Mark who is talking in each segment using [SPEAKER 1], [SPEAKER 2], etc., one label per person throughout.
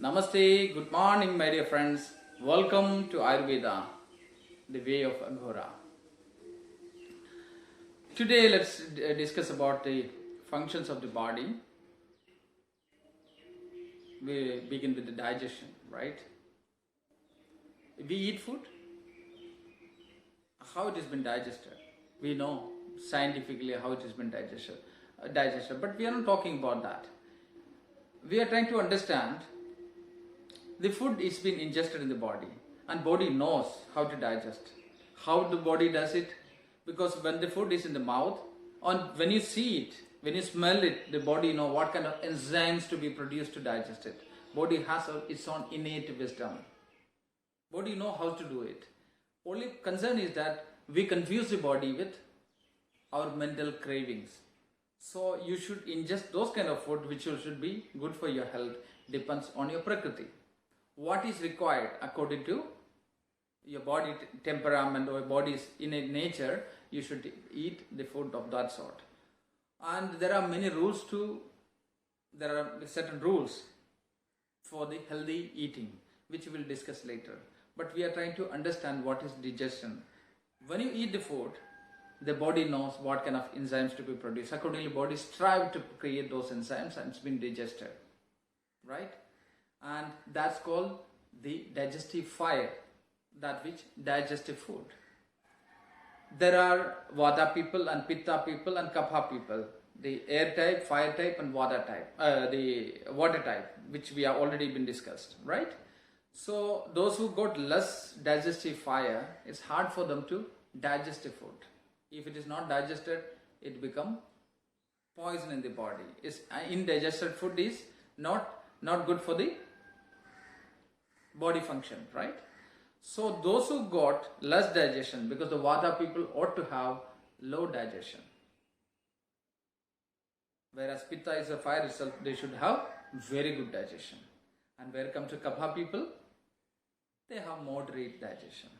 [SPEAKER 1] Namaste, good morning, my dear friends. Welcome to Ayurveda, the way of Aghora. Today, let's discuss about the functions of the body. We begin with the digestion, right? We eat food, how it has been digested. We know scientifically how it has been digested, but we are not talking about that. We are trying to understand the food is being ingested in the body, and body knows how to digest. How the body does it? Because when the food is in the mouth, and when you see it, when you smell it, the body know what kind of enzymes to be produced to digest it. Body has its own innate wisdom. Body know how to do it. Only concern is that we confuse the body with our mental cravings. So you should ingest those kind of food which should be good for your health. Depends on your prakriti. What is required according to your body temperament or body's innate nature, you should eat the food of that sort. And there are many rules there are certain rules for the healthy eating, which we will discuss later. But we are trying to understand what is digestion. When you eat the food, the body knows what kind of enzymes to be produced. Accordingly, body strive to create those enzymes and it's been digested, right? And that's called the digestive fire, that which digests the food. There are Vata people and Pitta people and Kapha people, the air type, fire type and water type, the water type, which we have already been discussed, right? So those who got less digestive fire, it's hard for them to digest the food. If it is not digested, it becomes poison in the body. Indigested food is not good for the body function, right? So those who got less digestion, because the Vata people ought to have low digestion, whereas Pitta is a fire itself, they should have very good digestion. And where it comes to Kapha people, they have moderate digestion.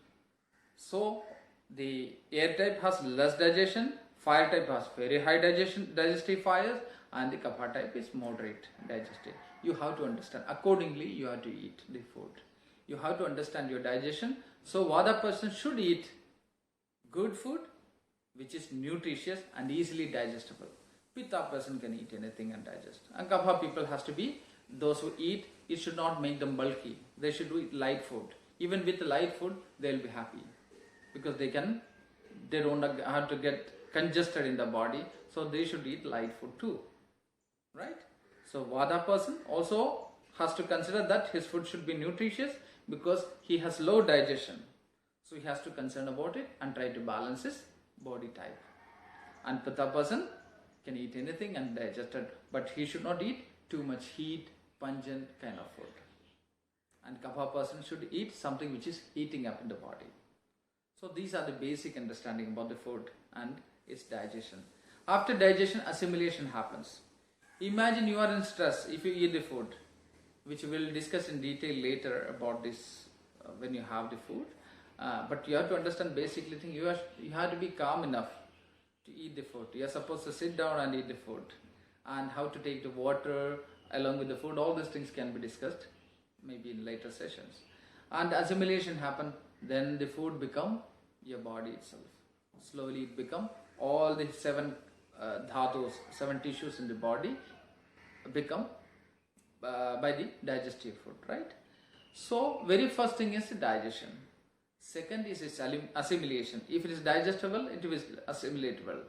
[SPEAKER 1] So the air type has less digestion, fire type has very high digestive fires, and the Kapha type is moderate digestive. You have to understand. Accordingly, you have to eat the food. You have to understand your digestion. So Vata person should eat good food which is nutritious and easily digestible. Pitta person can eat anything and digest. And Kapha people has to be those who eat, it should not make them bulky. They should eat light food. Even with light food, they will be happy. Because they don't have to get congested in the body. So they should eat light food too. Right? So Vata person also has to consider that his food should be nutritious because he has low digestion. So he has to concern about it and try to balance his body type. And Pitta person can eat anything and digest it, but he should not eat too much heat, pungent kind of food. And Kapha person should eat something which is heating up in the body. So these are the basic understanding about the food and its digestion. After digestion, assimilation happens. Imagine you are in stress if you eat the food, which we will discuss in detail later about this when you have the food. But you have to understand basically thing, you have to be calm enough to eat the food. You are supposed to sit down and eat the food. And how to take the water along with the food, all these things can be discussed maybe in later sessions. And assimilation happen, then the food become your body itself. Slowly it become all the 7 dhatus, 7 tissues in the body become by the digestive food, right? So very first thing is digestion. Second is its assimilation. If it is digestible, it is assimilatable.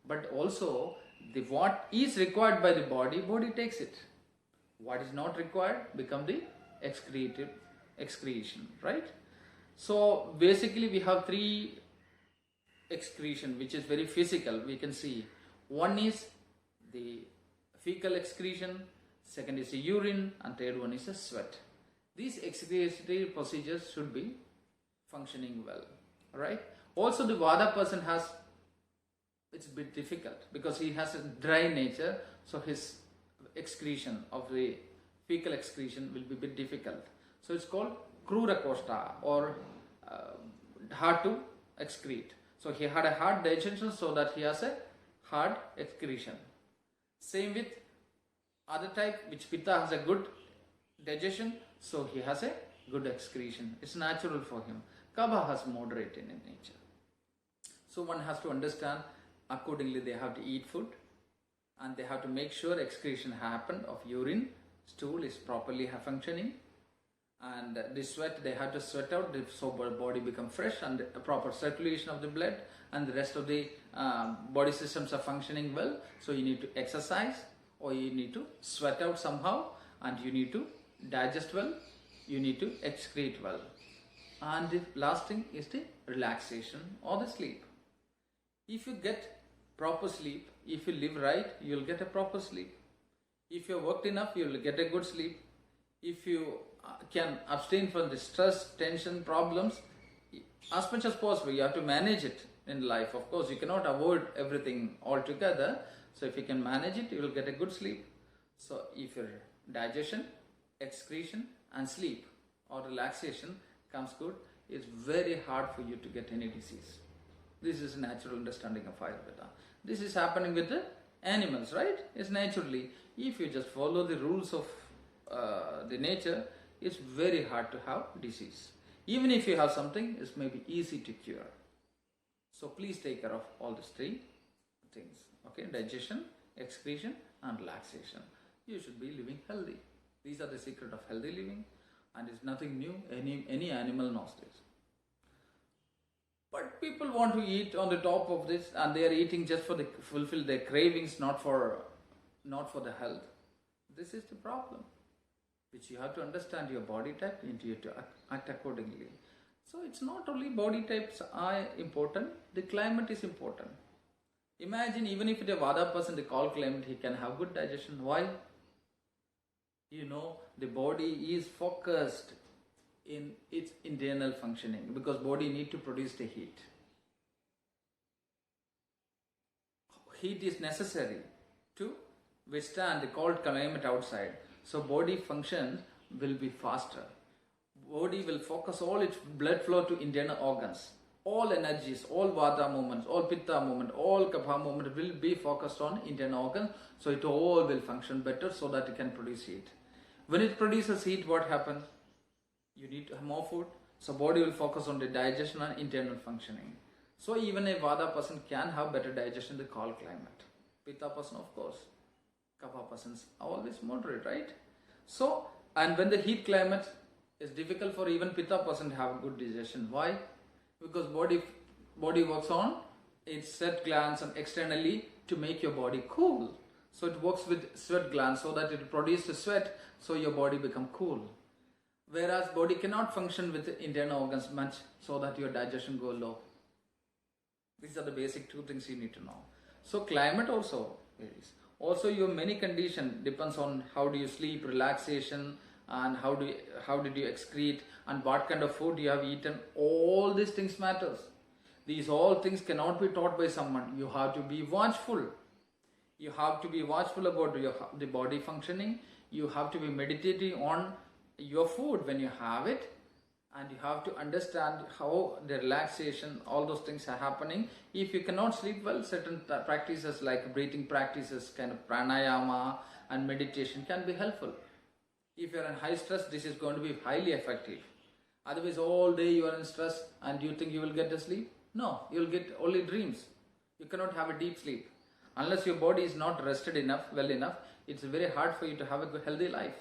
[SPEAKER 1] But also what is required by the body takes it. What is not required become the excretion, right? So basically we have 3 excretion which is very physical, we can see. One is the fecal excretion, second is the urine, and third one is the sweat. These excretory procedures should be functioning well, right? Also the Vata person it's a bit difficult because he has a dry nature, so his excretion of the fecal excretion will be a bit difficult. So it's called Krura Kosta or hard to excrete. So he had a hard digestion, so that he has a hard excretion. Same with other type, which Pitta has a good digestion, so he has a good excretion. It's natural for him. Kapha has moderate in nature. So one has to understand accordingly they have to eat food and they have to make sure excretion happen of urine, stool is properly functioning, and the sweat they have to sweat out so body become fresh and a proper circulation of the blood and the rest of the body systems are functioning well. So you need to exercise or you need to sweat out somehow, and you need to digest well, you need to excrete well. And the last thing is the relaxation or the sleep. If you get proper sleep, if you live right, you will get a proper sleep. If you have worked enough, you will get a good sleep. If you can abstain from the stress, tension, problems, as much as possible, you have to manage it in life. Of course, you cannot avoid everything altogether. So if you can manage it, you will get a good sleep. So if your digestion, excretion and sleep or relaxation comes good, it's very hard for you to get any disease. This is a natural understanding of Ayurveda. This is happening with the animals, right? It's naturally. If you just follow the rules of the nature, it's very hard to have disease. Even if you have something, it's maybe easy to cure. So please take care of all these three things. Okay, digestion, excretion and relaxation. You should be living healthy. These are the secret of healthy living, and it's nothing new. Any animal knows this. But people want to eat on the top of this, and they are eating just for the fulfill their cravings, not for the health. This is the problem, which you have to understand your body type and you have to act accordingly. So it's not only body types are important, the climate is important. Imagine even if it's a Vada person, the cold climate, he can have good digestion. Why? The body is focused in its internal functioning because body need to produce the heat. Heat is necessary to withstand the cold climate outside. So body function will be faster. Body will focus all its blood flow to internal organs. All energies, all Vata movements, all Pitta movement, all Kapha movement will be focused on internal organs. So it all will function better so that it can produce heat. When it produces heat, what happens? You need to have more food. So body will focus on the digestion and internal functioning. So even a Vata person can have better digestion in the cold climate. Pitta person, of course. Kapha persons are always moderate, right? So, and when the heat climate is difficult for even Pitta person to have a good digestion. Why? Because body works on its sweat glands and externally to make your body cool. So it works with sweat glands so that it produces sweat, so your body become cool. Whereas body cannot function with internal organs much, so that your digestion go low. These are the basic two things you need to know. So climate also varies. Also your many condition depends on how do you sleep, relaxation, and how did you excrete, and what kind of food you have eaten. All these things matters. These all things cannot be taught by someone. You have to be watchful. You have to be watchful about the body functioning. You have to be meditating on your food when you have it, and you have to understand how the relaxation, all those things are happening. If you cannot sleep well, certain practices like breathing practices, kind of pranayama and meditation can be helpful. If you are in high stress, this is going to be highly effective. Otherwise, all day you are in stress and you think you will get a sleep? No, you will get only dreams. You cannot have a deep sleep. Unless your body is not rested enough, well enough, it's very hard for you to have a good, healthy life.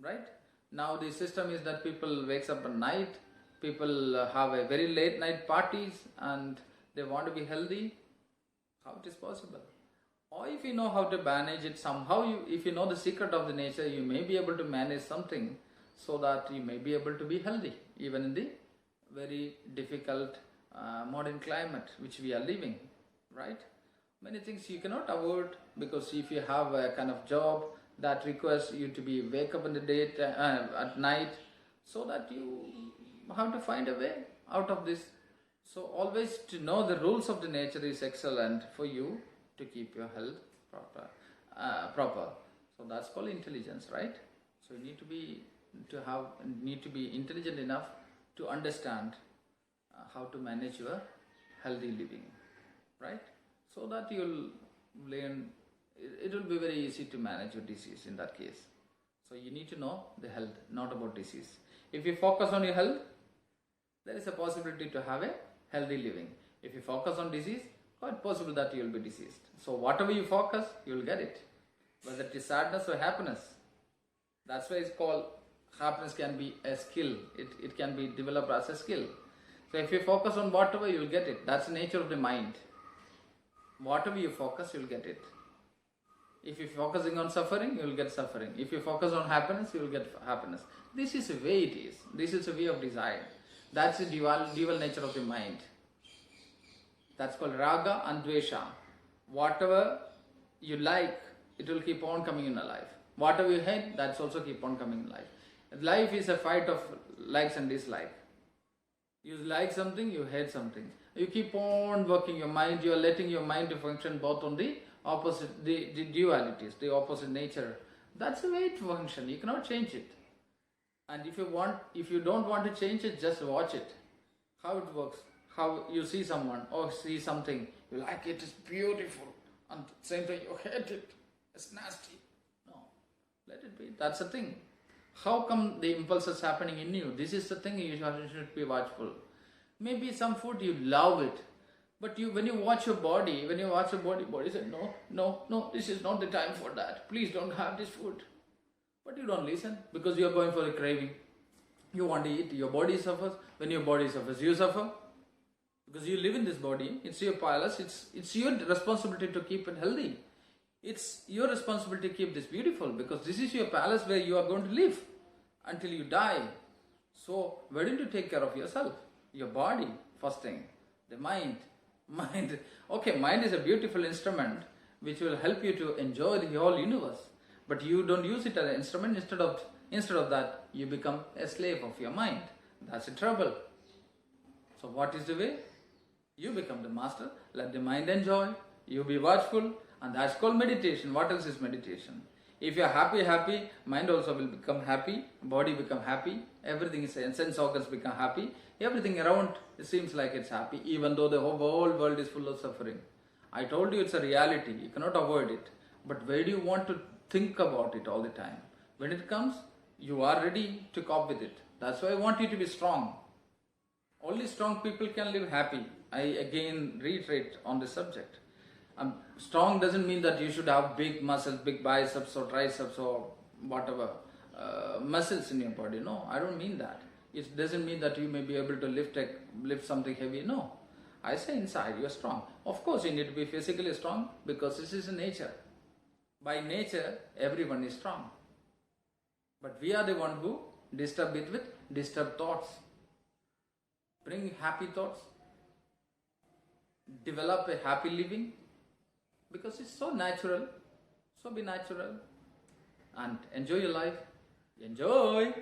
[SPEAKER 1] Right? Now the system is that people wakes up at night, people have a very late night parties and they want to be healthy. How it is possible? Or if you know how to manage it somehow, if you know the secret of the nature, you may be able to manage something so that you may be able to be healthy even in the very difficult modern climate which we are living, right? Many things you cannot avoid, because if you have a kind of job that requires you to be wake up in the day at night, so that you have to find a way out of this. So always to know the rules of the nature is excellent for you to keep your health proper. So that's called intelligence, right? So you need to be intelligent enough to understand how to manage your healthy living, right? So that you'll learn, it will be very easy to manage your disease in that case. So you need to know the health, not about disease. If you focus on your health, there is a possibility to have a healthy living. If you focus on disease, quite possible that you will be diseased. So whatever you focus, you will get it. Whether it is sadness or happiness. That's why it's called, happiness can be a skill. It can be developed as a skill. So if you focus on whatever, you will get it. That's the nature of the mind. Whatever you focus, you will get it. If you're focusing on suffering, you will get suffering. If you focus on happiness, you will get happiness. This is the way it is. This is the way of desire. That's the dual nature of the mind. That's called raga and dvesha. Whatever you like, it will keep on coming in your life. Whatever you hate, that's also keep on coming in life. Life is a fight of likes and dislikes. You like something, you hate something. You keep on working your mind, you are letting your mind to function both on the opposite, the dualities, the opposite nature. That's the way it functions. You cannot change it. And if you don't want to change it, just watch it. How it works. How you see someone or see something, you like it, it's beautiful. And same thing, you hate it, it's nasty. No, let it be. That's the thing. How come the impulses happening in you? This is the thing you should be watchful. Maybe some food you love it, but when you watch your body, body says no, this is not the time for that. Please don't have this food. But you don't listen because you are going for a craving. You want to eat. Your body suffers. When your body suffers, you suffer because you live in this body. It's your palace. It's your responsibility to keep it healthy. It's your responsibility to keep this beautiful because this is your palace where you are going to live until you die. So why don't you take care of yourself? Your body, first thing. The mind. Okay, mind is a beautiful instrument which will help you to enjoy the whole universe. But you don't use it as an instrument. Instead of that, you become a slave of your mind. That's the trouble. So what is the way? You become the master. Let the mind enjoy. You be watchful. And that's called meditation. What else is meditation? If you are happy, mind also will become happy, body become happy, everything is, sense organs become happy, everything around it seems like it's happy, even though the whole world is full of suffering. I told you it's a reality, you cannot avoid it. But where do you want to think about it all the time? When it comes, you are ready to cope with it. That's why I want you to be strong. Only strong people can live happy. I again reiterate on this subject. Strong doesn't mean that you should have big muscles, big biceps or triceps or whatever muscles in your body. No, I don't mean that. It doesn't mean that you may be able to lift something heavy. No, I say inside you are strong. Of course, you need to be physically strong because this is nature. By nature, everyone is strong. But we are the one who disturb it with disturbed thoughts. Bring happy thoughts. Develop a happy living. Because it's so natural. So be natural. And enjoy your life. Enjoy!